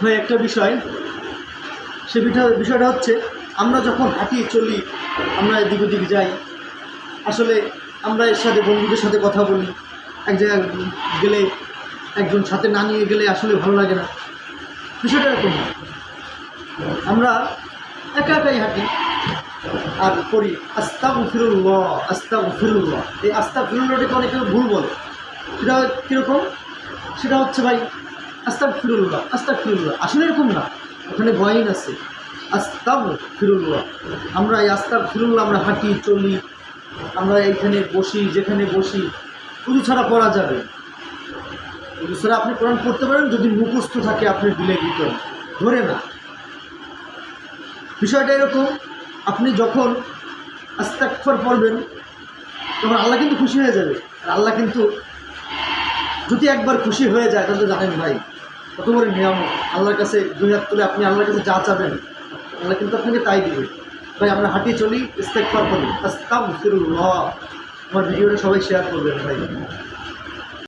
ভাই একটা বিষয়, সে বিষয়টা হচ্ছে আমরা যখন হাঁটি চলি, আমরা এদিক ওদিক যাই, আসলে আমরা এর সাথে বন্ধুদের সাথে কথা বলি, এক জায়গায় গেলে একজন সাথে না নিয়ে গেলে আসলে ভালো লাগে না। বিষয়টা এরকম, আমরা একা একাই হাঁটি আর করি আস্তাগফিরুল্লাহ আস্তাগফিরুল্লাহ। এই আস্তাগফিরুল্লাহটাকে অনেকে ভুল বলে। সেটা কীরকম? সেটা হচ্ছে ভাই আস্তাগফিরুল্লাহ আস্তাগফিরুল্লাহ, আসলে এরকম না, ওখানে বয়ান আছে আস্তাগফিরুল্লাহ। আমরা এই আস্তাগফিরুল্লাহ আমরা হাঁটি চলি, আমরা এইখানে বসি, যেখানে বসি উযু ছাড়া পড়া যাবে। উযু ছাড়া আপনি কোরআন পড়তে পারেন যদি মুখস্থ থাকে আপনার দিলের ভিতরে, ধরে না। বিষয়টা এরকম, আপনি যখন আস্তাগফার পড়বেন তখন আল্লাহ কিন্তু খুশি হয়ে যাবে। আর আল্লাহ কিন্তু যদি একবার খুশি হয়ে যায় তাহলে জানেন ভাই কত বড় নিয়ামত। আল্লাহর কাছে দুই হাত তুলে আপনি আল্লাহর কাছে যা চাবেন আল্লাহ কিন্তু আপনাকে তাই দিবে। ভাই আমরা হাঁটি চলি, ইস্তেগফার করি, আস্তাগফিরুল্লাহ। আমার ভিডিওটা সবাই শেয়ার করবেন ভাই।